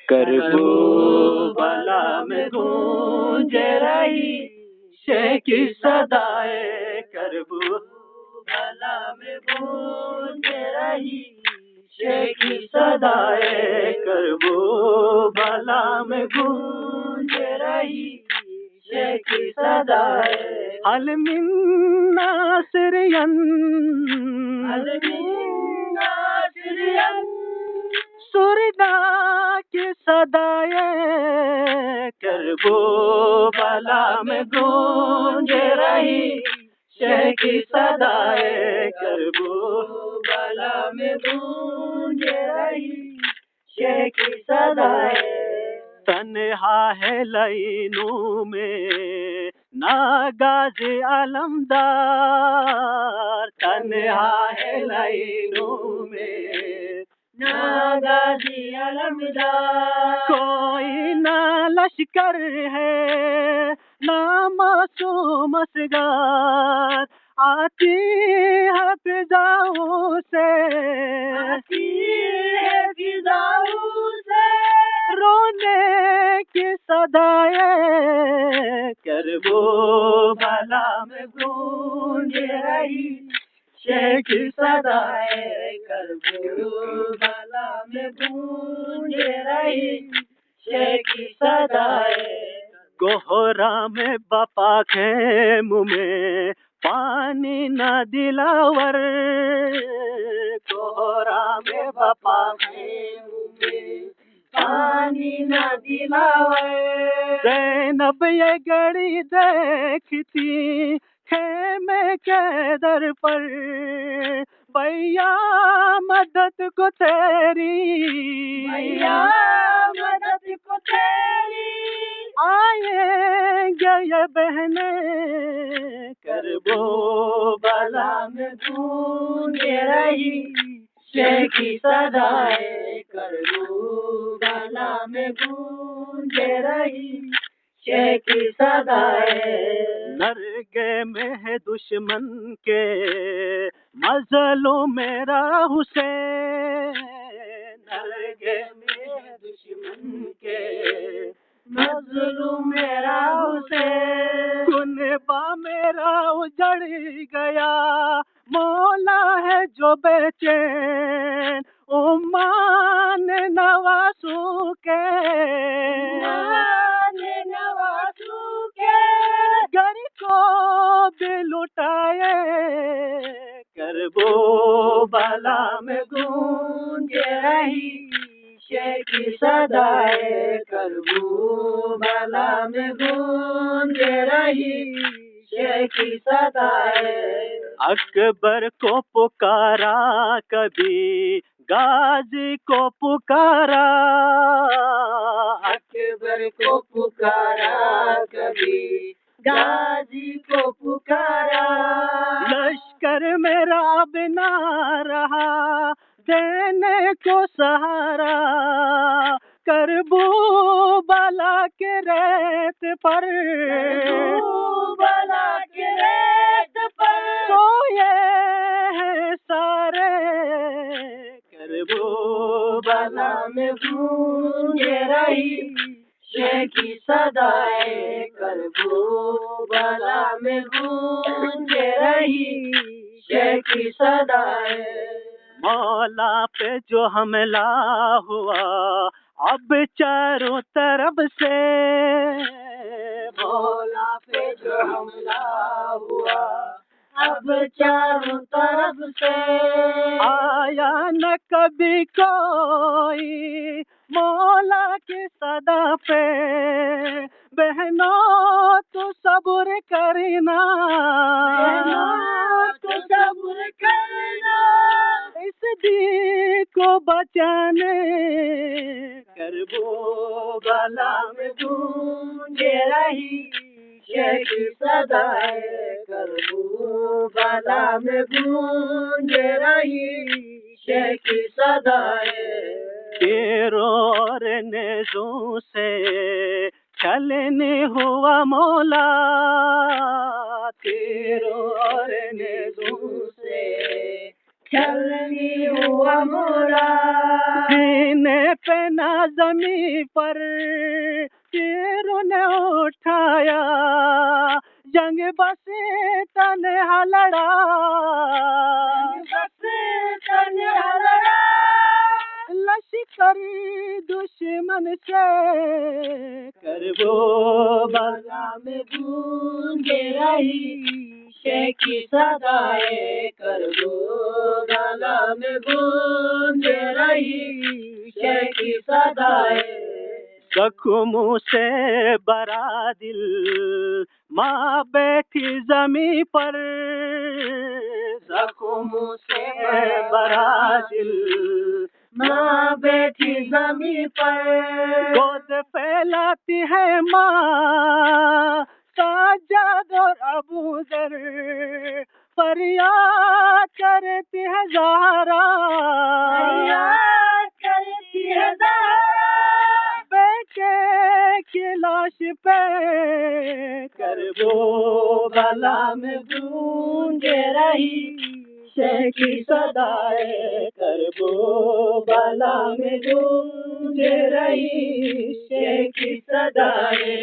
Karbala में गूंज रही शे की सदाएं, करबला में गूंज रही शे की सदाएं, करबला में गूंज रही शे की सदाएं। अल मिन नासिरियन, अल मिन नासिरियन, सुरदा की सदाएं, करबला में गूंज रही शे की सदाएं, करबला में गूंज रही शे की सदाएं। तन्हा है लाइनों में ना गाज़ी अलमदार, तन्हा है लाइनों में ना गाज़ी अलमदार। कोई ना लश्कर है ना मासूम असगार, आती है फिजाओं से, आती है फिजाओं से रोने की सदाएं, करबला में गूंज रही शे की सदाएं, करबला में गूंज रही शे की सदाएं। कोहरा में बपा के मुँह में पानी न दिलावर, कोहरा में बपा के मुँह में पानी न दिलावर। ज़ैनब ये घड़ी देखती खेमे के दर पर, भैया मदद को तेरी, भैया मदद को तेरी, आएंगे ये बहने, करबला में गूंज रही शे की सदाएं, करबला में गूंज रही शे की सदाएं। नरगे में है दुश्मन के मजलूम मेरा हुसैन, नरगे में है दुश्मन के मजलूम मेरा हुसैन। कुनबा मेरा उजड़ गया मौला है जो बेचैन, उम्मान नवासू के, नवासू के घर को भी लुटाए, करबला में गूंज रही शे की सदाएं, करबला में गूंज रही शे की सदाएं। अकबर को पुकारा कभी गाजी को पुकारा, अकबर को पुकारा कभी गाजी को पुकारा। लश्कर मेरा बिना रहा देने को सहारा, करबला के रेत पर, करबला के रेत पर सोए हैं सारे, करबला में गूंज रही शे की सदाएं, करबला में गूंज रही शे की सदाएं। मौला पे जो हमला हुआ अब चारों तरफ से, मौला पे जो हमला हुआ अब चारों तरफ से, आया न कभी कोई मौला की सदा पे, बहनों तू सब्र करना, बहनों तू सब्र करना, इस दी को बचाने, करबला में गूंज रही शे की सदाएं, करबला में गूंज रही शे की सदाएं। तेरों और नेज़ों से छलने हुआ मौला, तेरों और नेज़ों से छलनी हुआ मोरा, सीने पे ना ज़मीं पर तीर ने उठाया, जंग बसे तन्हा लड़ा, तन्हा लड़ा, लश्कर दुश्मन से करबो बला में गूंजे रही की सदाए, करबो गला में गूंजे रही की सदाए। जख्मों से भरा दिल माँ बैठी जमी पर, जख्मों से भरा दिल माँ बैठी जमी पर, गोद फैलाती है माँ साजद और अबू दर, फरियाद करती है ज़हरा, फरियाद करती है ज़हरा, बेटे की लाश पे करबो गला में गूंजे रही की सदाए, करबो गला में गूंजे रही की सदाए।